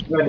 മറ്റേ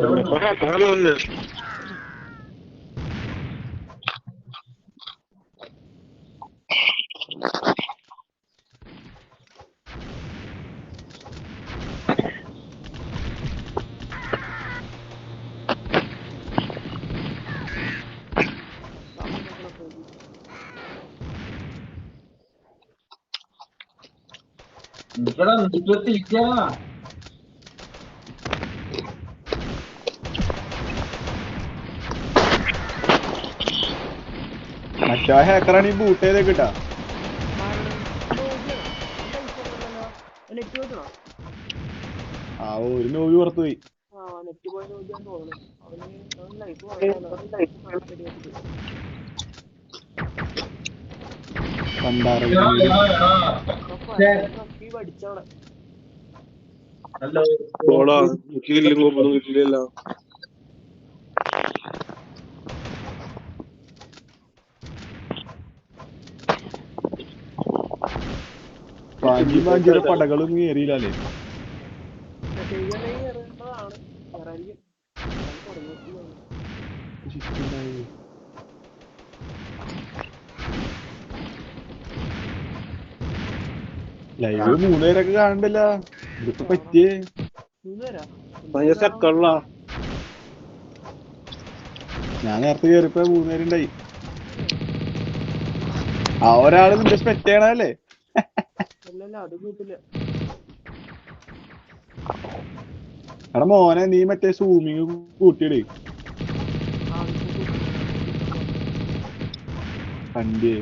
ഹാക്കറാണ് ഈ ബൂട്ട് ചെയ്തേ കിട്ടാ. ആ ഒരു നോവി പുറത്തു പോയി. പാഞ്ചിയുടെ പടകളൊന്നും ഏറിയില്ലേ? ലൈവ് 3 പേരൊക്കെ കാണണ്ടല്ല. ഇതിപ്പോ പറ്റിയേ ഞാൻ നേരത്തെ കയറിപ്പോ 3 പേരുണ്ടായി. ആ ഒരാള് നിന്റെ സ്പെറ്റ് ചെയ്യണല്ലേ? എടാ മോനെ നീ മറ്റേ സൂമിങ് കൂട്ടിയിടേ. കണ്ടേ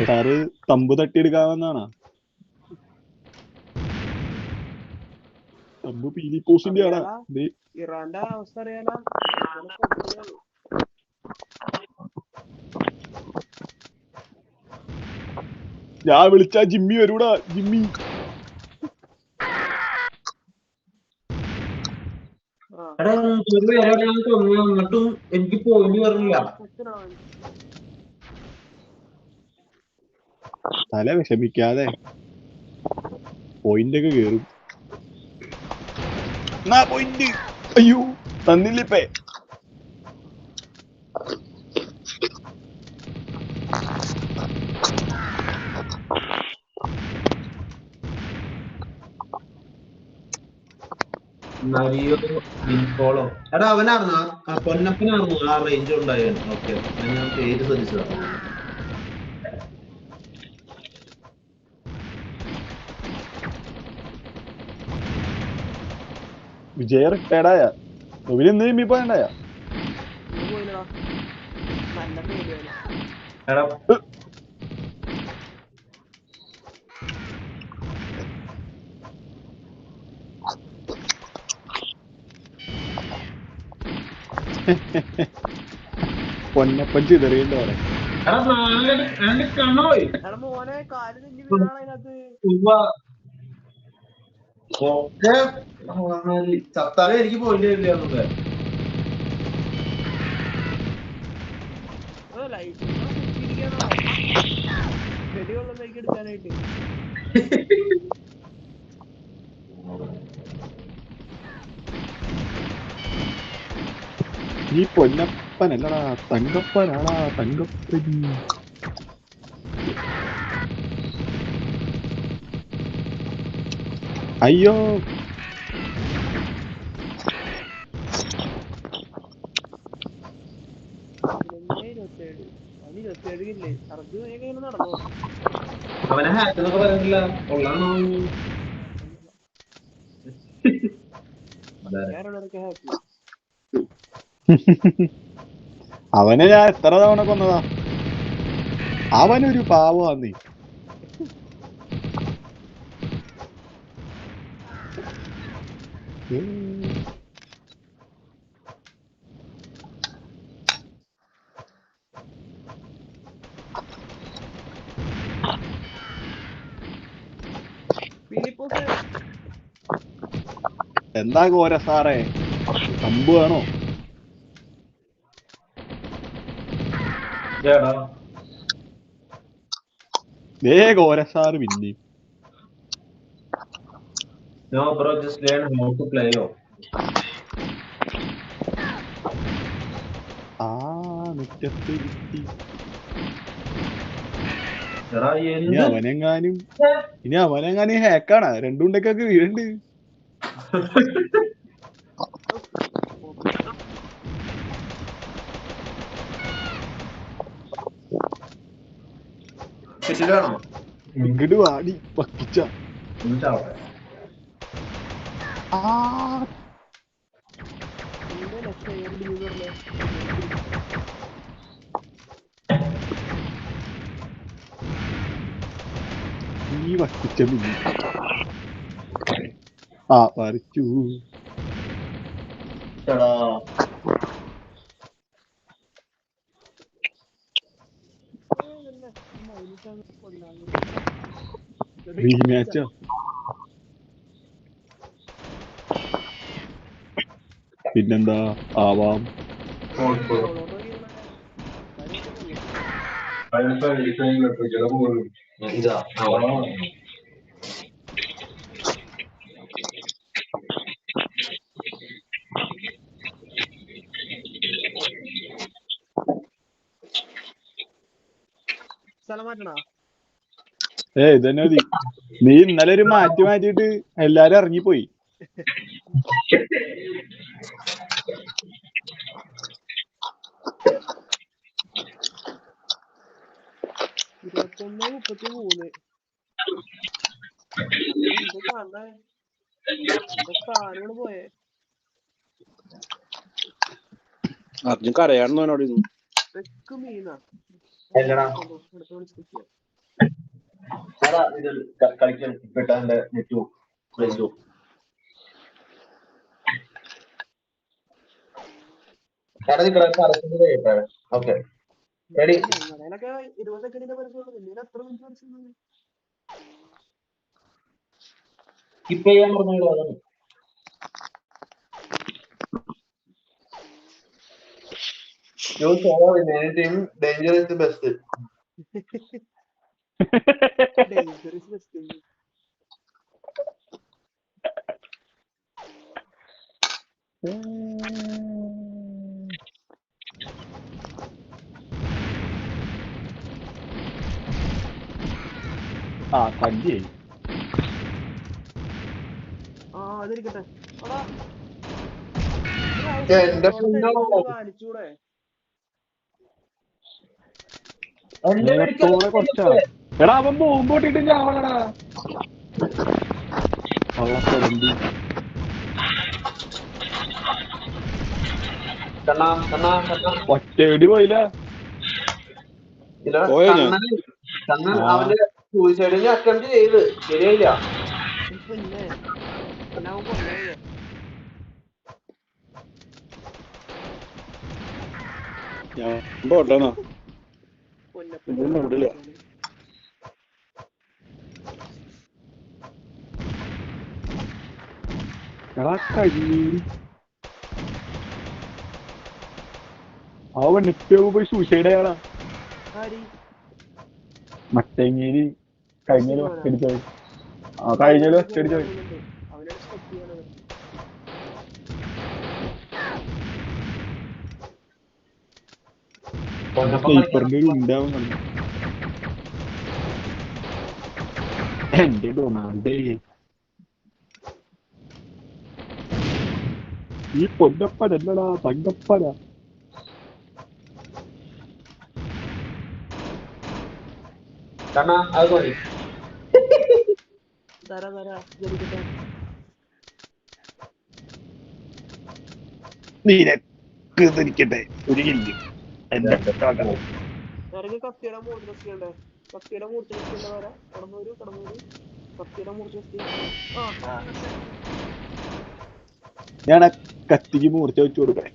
സാറ് തമ്പ് തട്ടിയെടുക്കാവുന്നതാണ്. തമ്പ് പീലിപ്പോസിന്റെ ആടാ. ഇറാന്റെ അവസ്ഥ അറിയാനാ. ഞാൻ വിളിച്ചാ ജിമ്മി വരൂടാ. ജിമ്മി എന്നിട്ടും എനിക്ക് പോയിന്റ് പറഞ്ഞില്ല. തല വിഷമിക്കാതെ പോയിന്റ് ഒക്കെ കേറും. പോയിന്റ് അയ്യോ തന്നില്ലിപ്പേ. എടാ അവനാർന്നാ പൊന്നപ്പനാർന്നു ആ റേഞ്ച് ഉണ്ടായവൻ. ഓക്കെ ഞാൻ പേര് ശ്രദ്ധിച്ചതാ. വിജയ റിട്ടയർഡായ ഇവരെന്ന് ജിമ്മി പോയണ്ടായ. പൊന്നപ്പൻ ചിതറിയുണ്ട് അവിടെ. ചത്താലും എനിക്ക് പോയിന്റ് വരില്ല. ഈ പൊന്നപ്പനല്ലടാ തങ്കപ്പനാടാ. തങ്കപ്പൻ അയ്യോ അവനെ ഹാക്കെന്നൊക്കെ പറഞ്ഞില്ല. കൊള്ളാണോ? അവനെ ഞാൻ എത്ര തവണ കൊന്നതാ. അവനൊരു പാവമാന്നേ. എന്താ കോര സാറേ കമ്പ് വേണോ? കോര സാറ് പിന്നെ No, bro, just learn how to play lo. ആ മുറ്റത്ത് കിട്ടി. എടാ ഇനി എന്ത് അവനെങ്ങാനും ഹാക്കാണ്. രണ്ടുണ്ടൊക്കെ വീഴുണ്ട്. കിട്ടില്ലാണോ? ഇങ്ങട് വാടി വക്കിച്ച. ചാവട്ടെ. ആ ഈ വക്കിച്ച മിന്നി. ആ പറിച്ചു. എടാ റീമാച്ചാ. പിന്നെന്താ ആവാം. ഇതാ സ്ഥലം മാറ്റണോ? ഇതന്നെ മതി. നീ ഇന്നലെ ഒരു മാറ്റിയിട്ട് എല്ലാരും ഇറങ്ങിപ്പോയി. പോയേ അർജുൻ കരയാണെന്നോ എന്നോട് ഇരുന്നു. തെക്ക് മീനാ കളിക്കാൻ പെട്ടാന്റെ നെറ്റ് പ്ലേസോ ഓക്കെ റെഡി. 20 സെക്കൻഡിന്റെ പരിസരമുള്ളൂ. എത്ര മിനിറ്റ് പരിസരം സ്കിപ്പ് ചെയ്യാൻ പറഞ്ഞോ. അതാണ് ഡേഞ്ചർ ഇസ് ദി ബെസ്റ്റ്. ആ കല്യായി. അതിരിക്കട്ടെ. കാണിച്ചൂടെ കുറച്ചാ. എടാ അവൻ ബോംബ് പൊട്ടിട്ട് ചാവണടാ. ഒറ്റയടി പോയില്ല. അവന്റെ സൂയിസൈഡിന് അറ്റംപ്റ്റ് ചെയ്ത് ശരിയായില്ല. ഞാൻ പോട്ടണോ ഇടില്ല. എടാ കയ്യേരി അവൻ നിത്യവും പോയി സൂസൈഡ് ചെയ്യാടാ. മറ്റേങ്ങേരി കഴിഞ്ഞൊരു ഒറ്റടിച്ചോയി. കഴിഞ്ഞൊരു ഒറ്റടിച്ചോയി. സ്നൈപ്പറിന്റെ ഒരു ഉണ്ടാവും കണ്ടു. എന്റെ ഡൊണാൾഡേ ഈ പൊന്നപ്പനല്ലടാ തങ്കപ്പന. നിനക്ക് തിരിക്കട്ടെ ഒരു കില്ല്. കത്തിയുടെ മൂർത്തി കത്തിയുടെ മൂർത്തി കടന്നൂര് കത്തിയുടെ മൂർത്തി. ഞാൻ കത്തിക്ക് മൂർച്ച വെച്ചു കൊടുക്കണേ.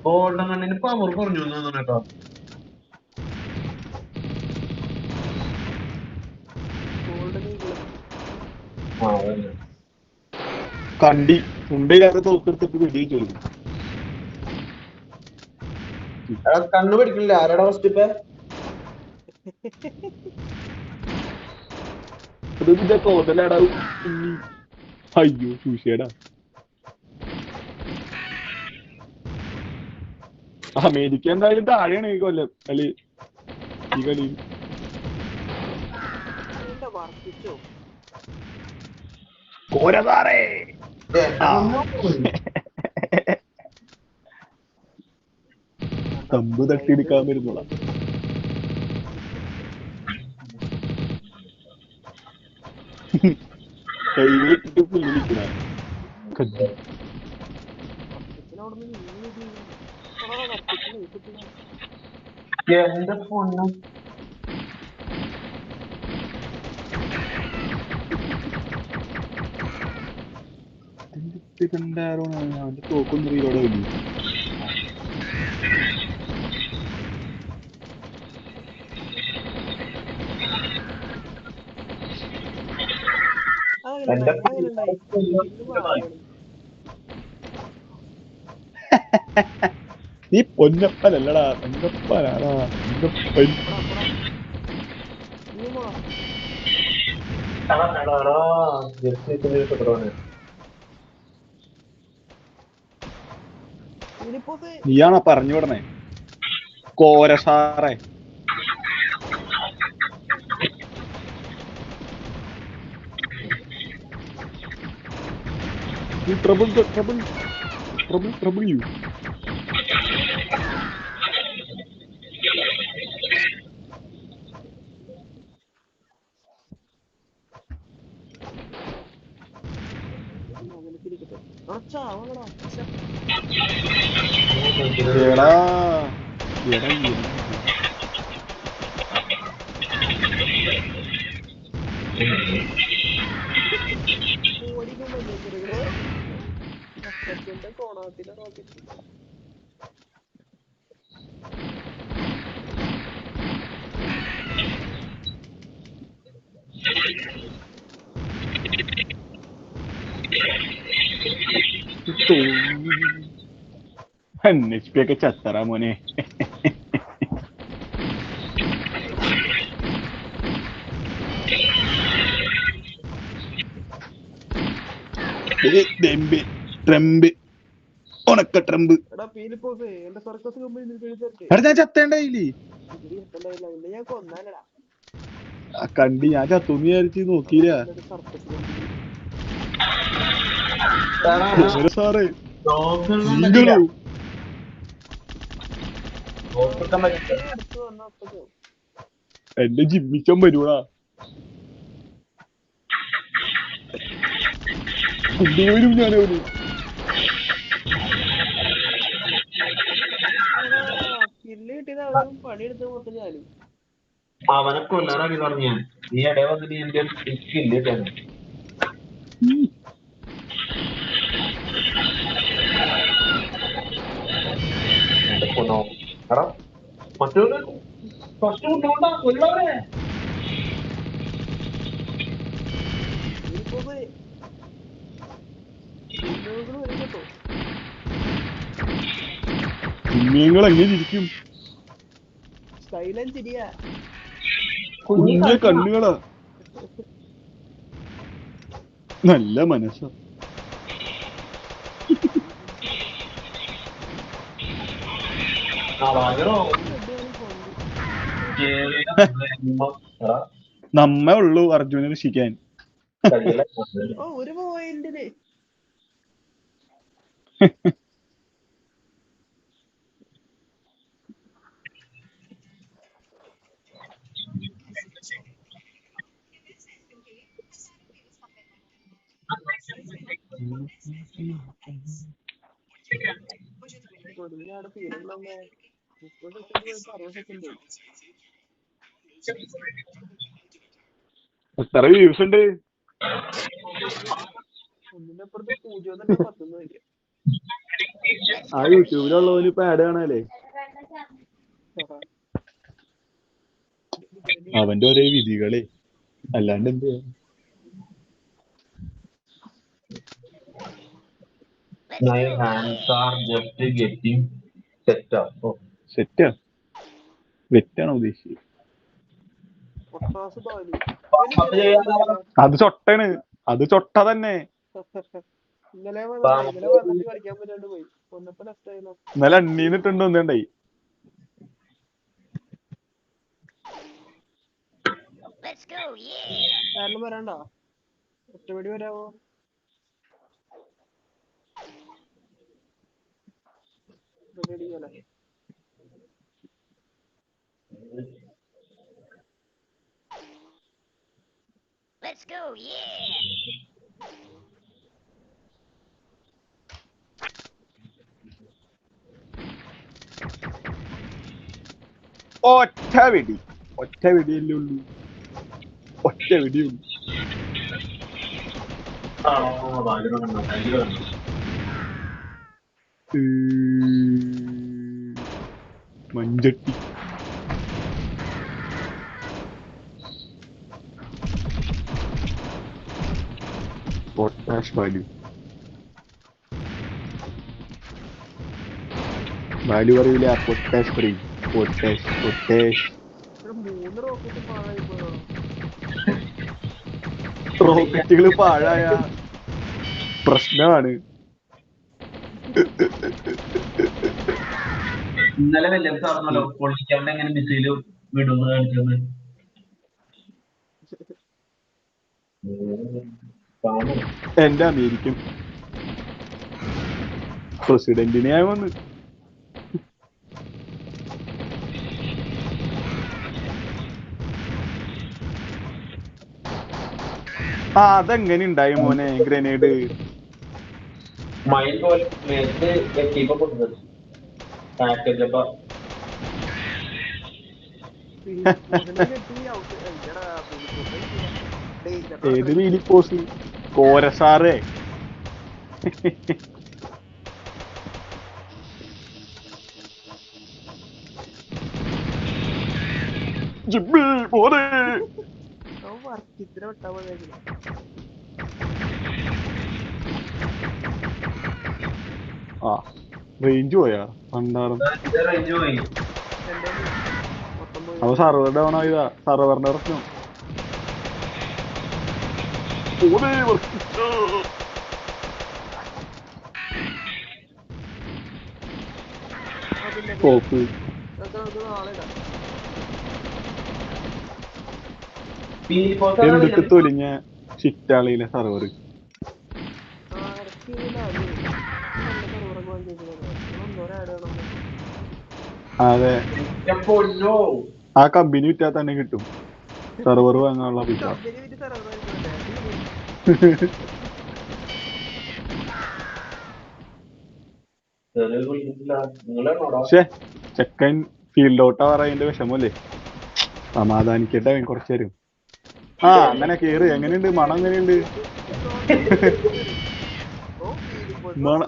ഗോൾഡൻ കണ്ണിന് പവർ കുറഞ്ഞു കേട്ടോ. കണ്ടി ഉണ്ടയില്ലാതെ തോക്കെടുത്തിട്ട് വെടിവെച്ചു കൊടുക്കും. കണ്ണു പിടിക്കില്ല. ആരാടാ ഫസ്റ്റ് ഇപ്പൊ അത് നിന്റെ തോന്നലാടാ ഉണ്ണി. അയ്യോ സൂഷിയടാ. അമേരിക്ക എന്തായാലും താഴെയാണ് ഈ കൊല്ലം കളി. ഈ കളി വർക്കിച്ചോ കോരതാറേ തമ്പ് തട്ടിയെടുക്കാൻ വരുന്നോളാം. കയ്യിലിട്ടിട്ട് പുള്ളിക്കണ വർക്കിച്ചിനവിടെ നിന്ന് വർക്കിച്ചിന് എന്റെ പൊന്നു കണ്ടാരോ അവന്റെ തോക്കൊന്നും ഇവിടെ വലിയ നീ പൊന്നപ്പനല്ലടാ തങ്കപ്പനാടാ തങ്കപ്പൻ. നീയാണോ പറഞ്ഞു വിടണേ കോര സാറേ? Trouble trouble trouble trouble U. എടാ എടാ കോണാത്തിന്റെ റോക്കറ്റ് NHP ഒക്കെ ചത്തറ മോനെ. ട്രംപ് ഉണക്ക ട്രംപ്. ഞാൻ ചത്തേണ്ടായില്ലേ ഞാൻ കൊന്നാലടാ കണ്ടി. ഞാൻ ചത്തൊന്ന് വിചാരിച്ച് നോക്കിയില്ല സാറേ. നീങ്ങളോ എന്റെ ജിമ്മിച്ചൻ വരുവാ. കൊണ്ടുപോരും ഞാനവന്. പണിയെടുത്ത് മൊത്തം ഞാനും അവനെ കൊല്ലാനാണ് പറഞ്ഞ. നീ ഇടയിൽ വന്നിട്ട് എന്റെ ഇല്ല മറ്റൊരു പ്രശ്നമുണ്ടോണ്ടാ കൊല്ലവരെ. കുഞ്ഞുങ്ങൾ എങ്ങനെ ഇരിക്കും? കുഞ്ഞിന്റെ കണ്ണുകളാ. നല്ല മനസ്സാ. നമ്മേ ഉള്ളൂ അർജുനെ രക്ഷിക്കാൻ. ഒരു പോയിന്റിന് എത്ര വ്യൂസ് ഉണ്ട്? ആ യൂട്യൂബിലുള്ളവന് ഇപ്പൊ ആഡ് കാണാല്ലേ? അവന്റെ ഒരേ വിധികളെ അല്ലാണ്ട് എന്ത് ചെയ്യാൻ? സെറ്റാ വെറ്റാണോ ഉദ്ദേശിച്ചത്? ഒട്ടാസ് ബാലു പത്ത് ചെയ്യാതെ അത് ചൊട്ടയാണ്, അത് ചൊട്ട തന്നെ. ഇന്നലെ വന്നിട്ട് കളിക്കാൻ പറ്റാണ്ട് പോയി. ഒന്നപ്പോ ലെഫ്റ്റ് ആയിരുന്നു. ഇന്നലെ എണ്ണീന്നിട്ടുണ്ട് ഒന്നുണ്ടായി. കാരണം വരാണ്ടോ ഒറ്റപടി വരാവോ? Let's go, yeah! ഒറ്റ വെടി, ഒറ്റ വെടിയല്ലേ ഉള്ളൂ, ഒറ്റ വെടിയുള്ളൂ. മഞ്ചട്ടി പൊട്ടാഷ് വാല്യൂ വാല്യൂ പറയൂല, പൊട്ടാഷ് പറയും. പൊട്ടാഷ് പൊട്ടാഷ് 3 റോക്കറ്റ് പാഴായി പോയോ? റോക്കറ്റുകൾ പാഴായ പ്രശ്നമാണ്. ഇന്നലെ വലിയ പറഞ്ഞല്ലോ പൊളിക്കാണ്ട് എങ്ങനെ മിസൈല് വിടുന്നു കാണിച്ചത്. എന്റെ അമേരിക്കൻ പ്രസിഡന്റിനെ വന്ന് അതെങ്ങനെ ഉണ്ടായി മോനെ ഗ്രനേഡ്? മൈൻ പോലെ നേരത്തെ എത്തിയപ്പോ കൊടുത്തത് പാക്കേജ് അപ്പൊ ഏത് വീലിപ്പോസ് കോരസാറേ? ജിമ്മി മോനെ വർക്കിത്ര വിട്ടാ മതിയായിരുന്നു. ആ റേഞ്ച് പോയാ പണ്ടാറും. റേഞ്ച് പോയി. അപ്പൊ സർവർ ഡൗൺ ആയതാ, സർവറിന്റെ പ്രശ്നം. കോപ്പ് എന്തിട്ട് തൊലിഞ്ഞ ഷിറ്റാളിയിലെ സർവർ. അതെ, ആ കമ്പനി വിറ്റാൽ തന്നെ കിട്ടും സെർവർ വാങ്ങാനുള്ള പൈസ. പക്ഷേ ചെക്കൻ ഫീൽഡ് ഔട്ടാ പറയതിന്റെ വിഷമല്ലേ. സമാധാനിക്കട്ടെ കുറച്ചു നേരം. ആ അങ്ങനെ കേറ്. എങ്ങനെയുണ്ട് മണം? എങ്ങനെയുണ്ട് മണം?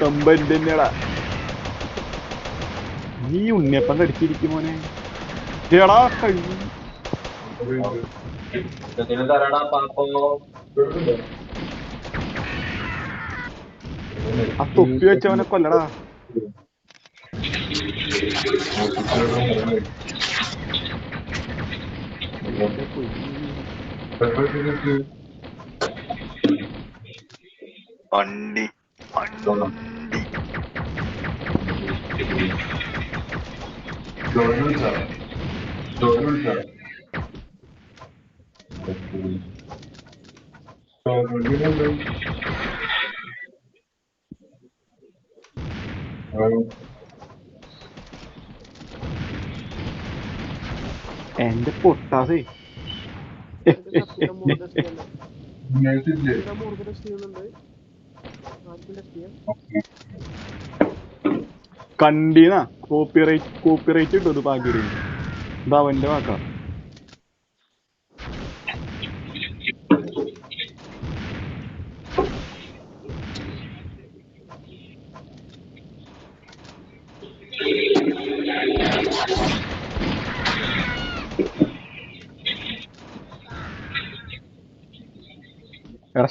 കമ്പന്റ് തന്നെയാടാ. നീ ഉണ്ണിയപ്പം കടിച്ചിരിക്കും മോനെ. എടാ ആ തൊപ്പി വെച്ചവനെ കൊല്ലടാ. അണ്ടി എന്റെ പൊട്ടാസേ. കണ്ടീന കോപ്പിറൈറ്റ് ഇട്ടു പാകിരി. ഇത് അവന്റെ വാക്കാ.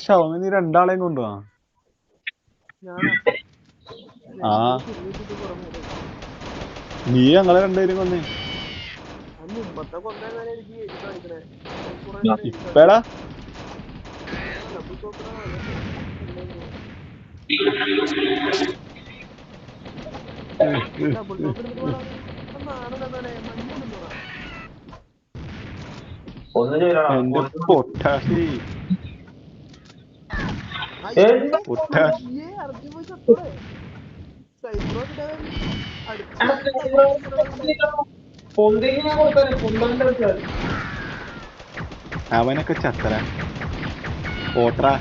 ശവന്ന് നീ രണ്ടാളെയും കൊണ്ടുപോവാ. ആ നീ ഞങ്ങളെ രണ്ടുപേരും കൊന്നേ അത് മുമ്പത്തെ കൊന്നേന്നാണ് എനിക്ക് എഴുതി കാണിക്കണേ കുറെ പേടാ ഡബിൾ ടോക്ക് എടുത്തിട്ട് പോകാൻ നാണെന്നാണേ മഞ്ഞ എന്റെ പൊട്ടാസി പൊട്ടാസി അർജുൻ പോയി ചത്തോടെ സൈബ്രോ അവനൊക്കെ ചത്തര ഓട്ടറാ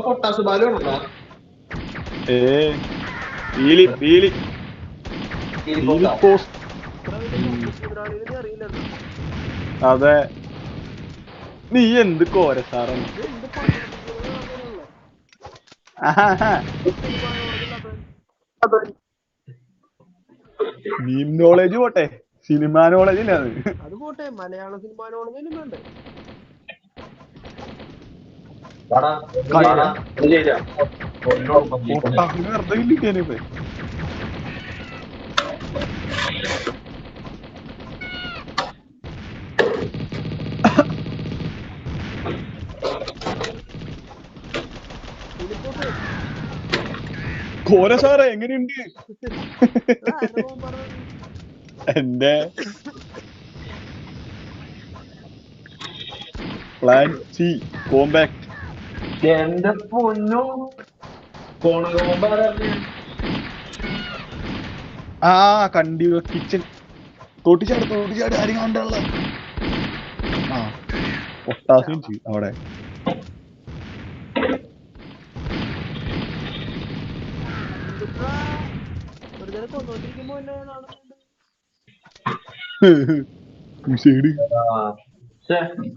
പൊട്ടാസ് ബാലു ഉണ്ടോ പീലി പീലി പീലി പോസ്റ്റ് അറിയില്ലല്ലോ അതെ നീ എന്ത് കോരസാറാണ് മീം നോളേജ് പോട്ടെ സിനിമ നോളേജ് ഇല്ല അത് പോട്ടെ മലയാള സിനിമ നോളേജ് വേണ്ടേ വെറുതെ ഇല്ലിക്കാനിപ്പോ കോര സാറേ എങ്ങനെയുണ്ട് എന്റെ പ്ലാൻ സി കോമ്പാക്ട് എന്റെ പൊന്നു ആ കണ്ടി കിച്ചൻ തോട്ടിച്ചാട് ആരും കണ്ടുള്ള ആ പൊട്ടാസ്യം ചെയ്യും അവിടെ വെറുതെ കൊന്നോണ്ടിരിക്കുമ്പോ എന്നെ കാണുന്നുണ്ട് സൈഡ്